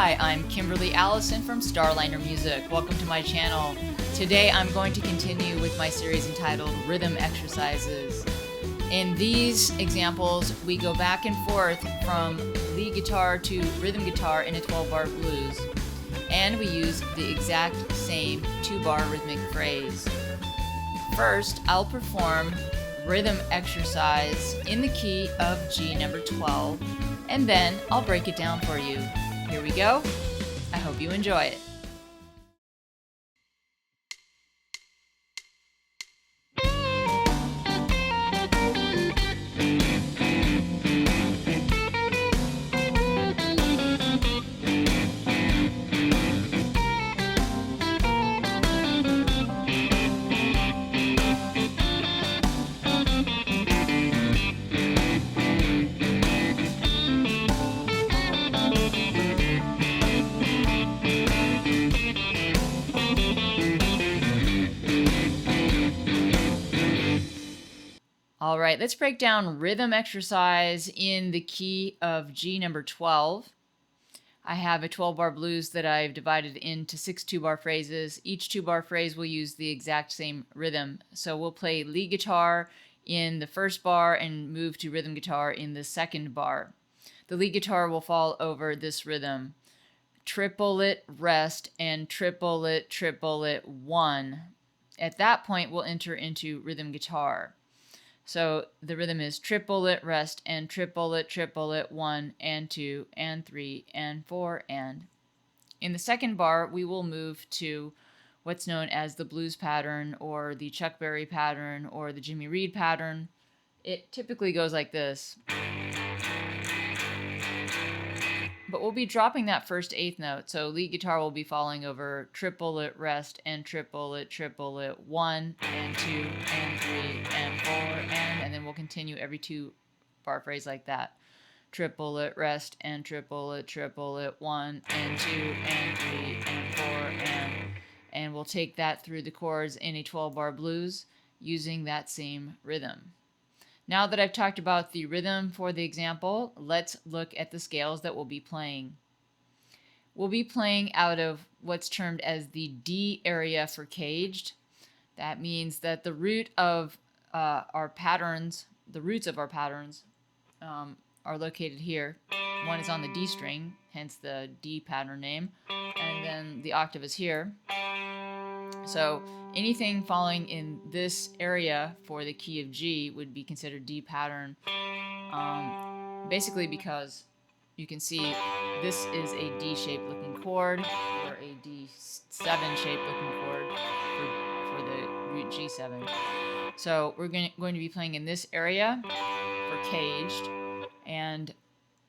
Hi, I'm Kimberly Allison from Starliner Music. Welcome to my channel. Today I'm going to continue with my series entitled Rhythm Exercises. In these examples, we go back and forth from lead guitar to rhythm guitar in a 12-bar blues, and we use the exact same 2-bar rhythmic phrase. First, I'll perform rhythm exercise in the key of G number 12, and then I'll break it down for you. Here we go. I hope you enjoy it. All right, let's break down rhythm exercise in the key of G number 12. I have a 12-bar blues that I've divided into 6 2-bar phrases. Each 2-bar phrase will use the exact same rhythm. So we'll play lead guitar in the first bar and move to rhythm guitar in the second bar. The lead guitar will fall over this rhythm. Triplet, rest, and triplet, 1. At that point, we'll enter into rhythm guitar. So the rhythm is triplet, rest, and triplet, 1 and 2 and 3 and 4 and. In the second bar, we will move to what's known as the blues pattern or the Chuck Berry pattern or the Jimmy Reed pattern. It typically goes like this. But we'll be dropping that first eighth note, so lead guitar will be falling over triplet, rest, and triplet, 1 and 2 and 3 and 4 and then we'll continue every 2-bar phrase like that. Triplet, rest, and triplet, 1 and 2 and 3 and 4 and we'll take that through the chords in a 12-bar blues using that same rhythm. Now that I've talked about the rhythm for the example, let's look at the scales that we'll be playing. We'll be playing out of what's termed as the D area for caged. That means that the root of our patterns, are located here. One is on the D string, hence the D pattern name, and then the octave is here. So anything falling in this area for the key of G would be considered D pattern, basically because you can see this is a D-shaped looking chord or a D7 shaped looking chord for the root G7. So we're going to be playing in this area for caged, and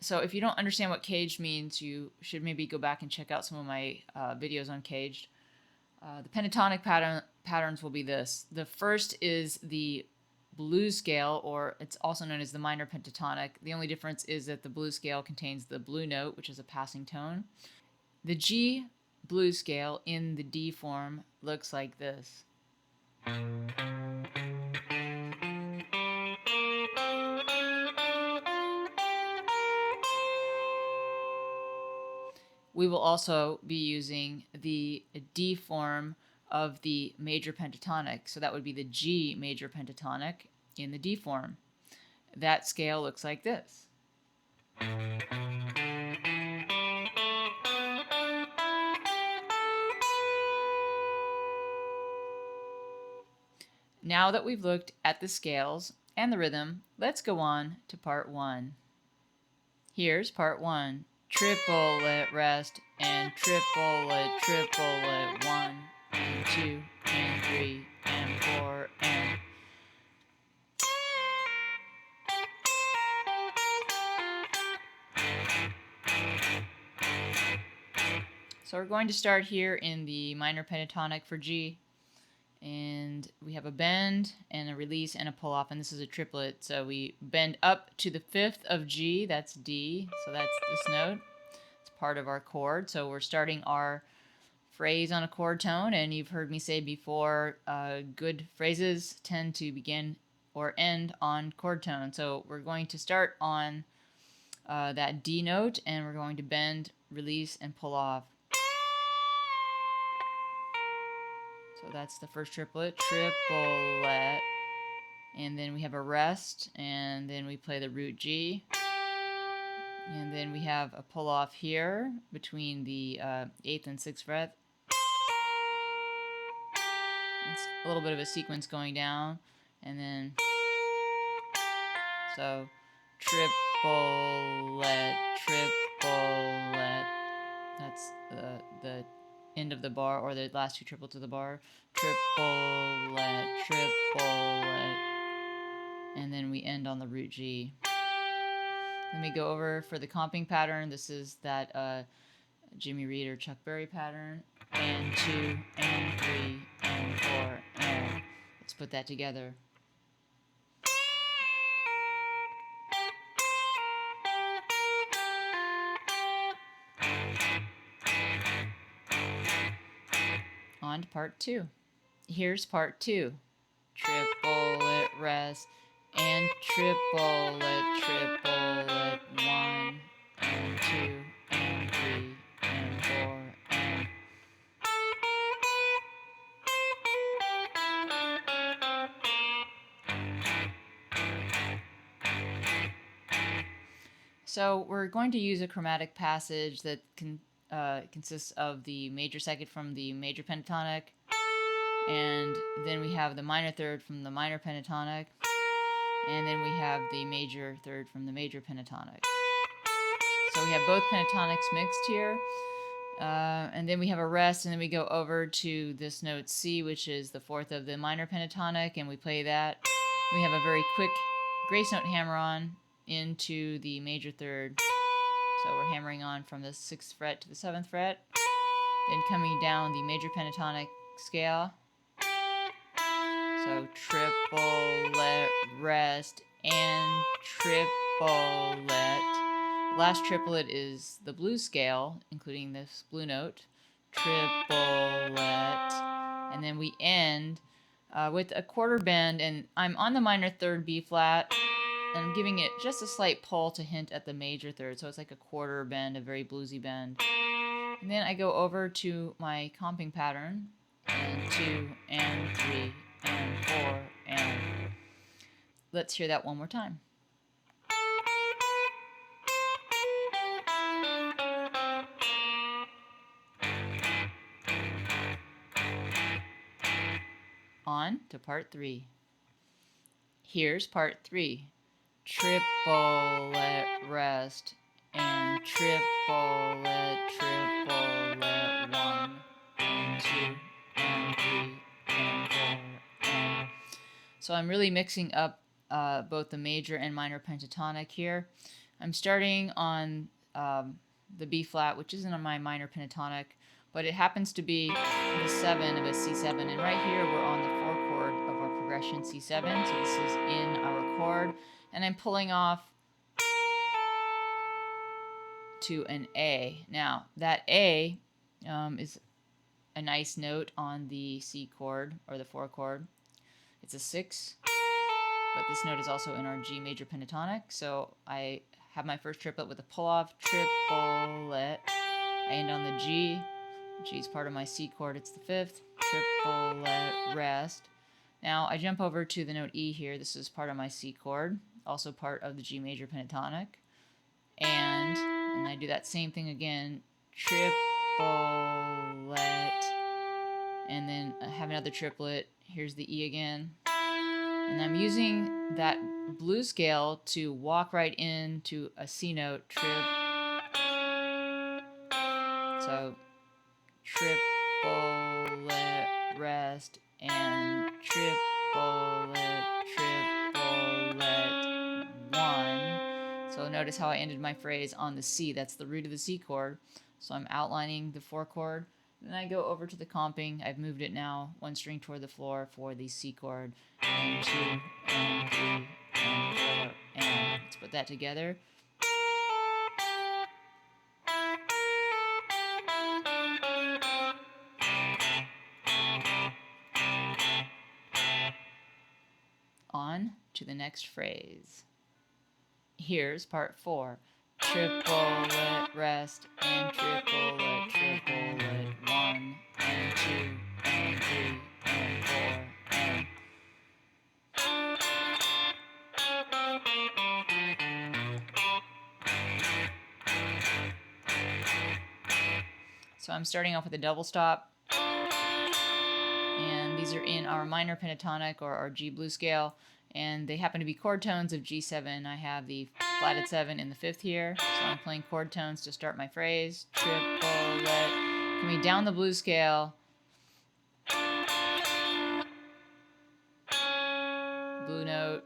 so if you don't understand what caged means, you should maybe go back and check out some of my videos on caged. The pentatonic patterns will be this. The first is the blues scale, or it's also known as the minor pentatonic. The only difference is that the blues scale contains the blue note, which is a passing tone. The G blues scale in the D form looks like this. We will also be using the D form of the major pentatonic. So that would be the G major pentatonic in the D form. That scale looks like this. Now that we've looked at the scales and the rhythm, let's go on to part 1. Here's part 1. Triplet, rest, and triplet, 1 and 2 and 3 and 4 and. So we're going to start here in the minor pentatonic for G, and we have a bend and a release and a pull off, and this is a triplet. So we bend up to the 5th of G, that's D, so that's this note. It's part of our chord. So we're starting our phrase on a chord tone, and you've heard me say before, good phrases tend to begin or end on chord tone. So we're going to start on that D note, and we're going to bend release, and pull off. So that's the first triplet, triplet, and then we have a rest, and then we play the root G, and then we have a pull off here between the 8th and 6th fret. It's a little bit of a sequence going down, and then so triplet, triplet. That's the end of the bar, or the last two triplets of the bar. Triplet, triplet, and then we end on the root G. Then we go over for the comping pattern. This is that Jimmy Reed or Chuck Berry pattern. And 2, and 3, and 4, and let's put that together. On to part 2. Here's part 2. Triplet, rest, and triplet, triplet, 1, and 2, and 3, and 4, and so we're going to use a chromatic passage that consists of the major second from the major pentatonic, and then we have the minor third from the minor pentatonic, and then we have the major third from the major pentatonic. So we have both pentatonics mixed here, and then we have a rest, and then we go over to this note C, which is the 4th of the minor pentatonic, and we play that. We have a very quick grace note hammer-on into the major third. So we're hammering on from the 6th fret to the 7th fret, then coming down the major pentatonic scale. So triplet, rest, and triplet. The last triplet is the blues scale, including this blue note. Triplet, and then we end with a quarter bend, and I'm on the minor third B flat, and I'm giving it just a slight pull to hint at the major third, so it's like a quarter bend, a very bluesy bend. And then I go over to my comping pattern, and 2, and 3, and 4, and let's hear that one more time. On to part 3. Here's part 3. Triplet, rest, and triplet, triplet, 1, and 2, and 3, and 4, and so I'm really mixing up both the major and minor pentatonic here. I'm starting on the B flat, which isn't on my minor pentatonic, but it happens to be the 7 of a C7, and right here we're on the 4 chord of our progression C7, so this is in our chord, and I'm pulling off to an A. Now that A is a nice note on the C chord, or the 4 chord. It's a 6, but this note is also in our G major pentatonic, so I have my first triplet with a pull-off, triplet, I end on the G. G is part of my C chord, it's the 5th, triplet, rest. Now I jump over to the note E here, this is part of my C chord, also part of the G major pentatonic, and I do that same thing again, triplet, and then I have another triplet, here's the E again, and I'm using that blues scale to walk right into a C note, so triplet, rest, and triplet, triplet, 1. So notice how I ended my phrase on the C. That's the root of the C chord. So I'm outlining the 4 chord. Then I go over to the comping. I've moved it now 1 string toward the floor for the C chord. And 2, and 3, and 4, and let's put that together. On to the next phrase. Here's part 4. triplet, rest, and triplet, triplet, 1 and 2 and 3 and 4 and so I'm starting off with a double stop, and these are in our minor pentatonic or our G blues scale, and they happen to be chord tones of G7. I have the flatted 7 in the 5th here, so I'm playing chord tones to start my phrase. Triplet, coming down the blues scale, blue note,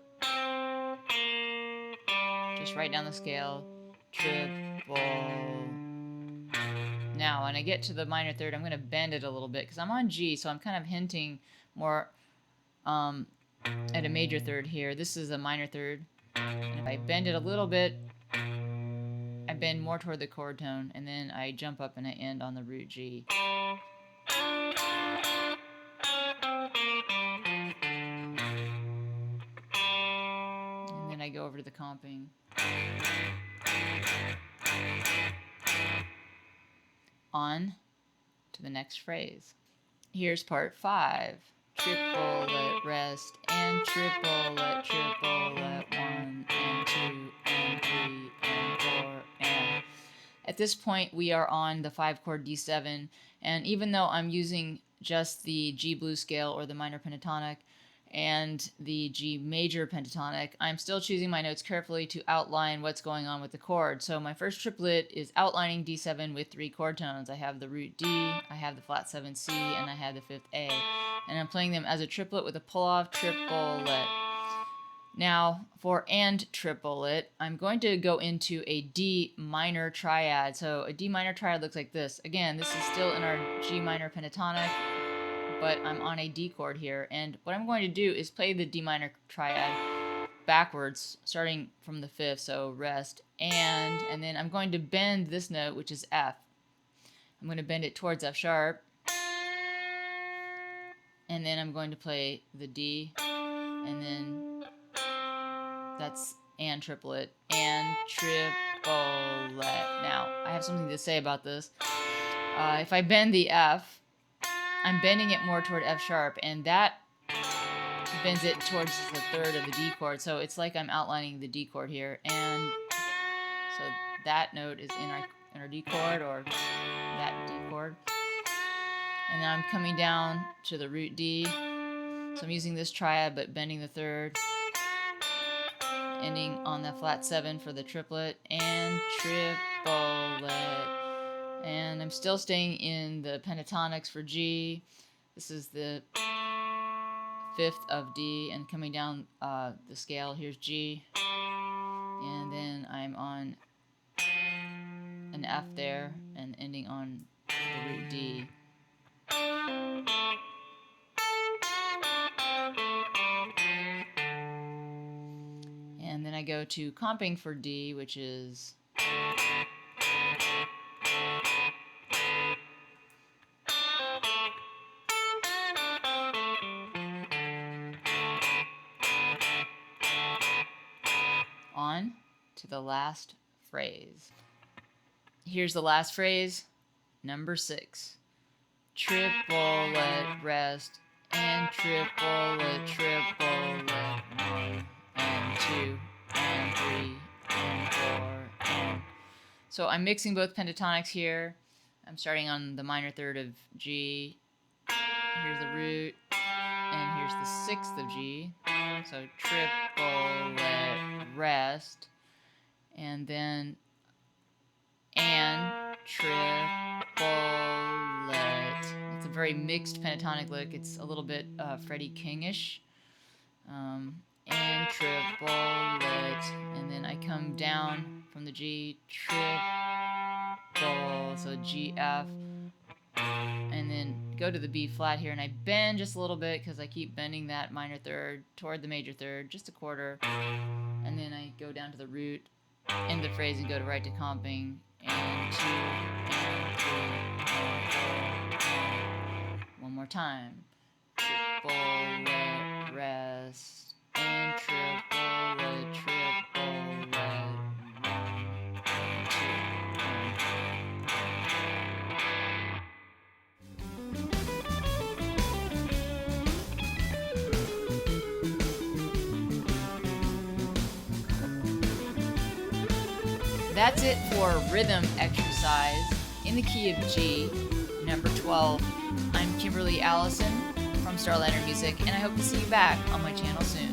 just right down the scale, triple. Now, when I get to the minor third, I'm going to bend it a little bit because I'm on G, so I'm kind of hinting more at a major third here. This is a minor third, and if I bend it a little bit, I bend more toward the chord tone, and then I jump up and I end on the root G. And then I go over to the comping. On to the next phrase. Here's part 5. Triplet, rest, and triplet, triplet, 1 and 2 and 3 and 4 and... At this point, we are on the 5-chord D7, and even though I'm using just the G blues scale or the minor pentatonic and the G major pentatonic, I'm still choosing my notes carefully to outline what's going on with the chord. So my first triplet is outlining D7 with 3 chord tones. I have the root D, I have the flat 7 C, and I have the 5th A. And I'm playing them as a triplet with a pull-off triplet. Now, for and triplet, I'm going to go into a D minor triad. So a D minor triad looks like this. Again, this is still in our G minor pentatonic, but I'm on a D chord here. And what I'm going to do is play the D minor triad backwards, starting from the 5th, so rest, and then I'm going to bend this note, which is F. I'm going to bend it towards F sharp, and then I'm going to play the D, and then that's and triplet, and triplet. Now, I have something to say about this. If I bend the F, I'm bending it more toward F sharp, and that bends it towards the 3rd of the D chord, so it's like I'm outlining the D chord here, and so that note is in our D chord, or that D chord, and then I'm coming down to the root D, so I'm using this triad but bending the 3rd, ending on the flat 7 for the triplet, and triplet, and I'm still staying in the pentatonics for G. This is the 5th of D, and coming down the scale, here's G, and then I'm on an F there, and ending on the root D. And then I go to comping for D, which is on to the last phrase. Here's the last phrase, number 6. Triplet, rest, and triplet, triplet, 1 and 2 and 3 and 4 and... So I'm mixing both pentatonics here. I'm starting on the minor 3rd of G. Here's the root, and here's the 6th of G. So triplet, rest, and then and triplet. It's a very mixed pentatonic lick. It's a little bit Freddie King-ish. And triplet, and then I come down from the G, triple, so G, F, and then go to the B flat here, and I bend just a little bit because I keep bending that minor 3rd toward the major 3rd, just a quarter, and then I go down to the root, end the phrase, and go to right to comping, and 2, and 3, and 4, and one more time, triplet, rest, and triplet, triplet, 1 That's it for rhythm exercise in the key of G, number 12. I'm Kimberly Allison from Starliner Music, and I hope to see you back on my channel soon.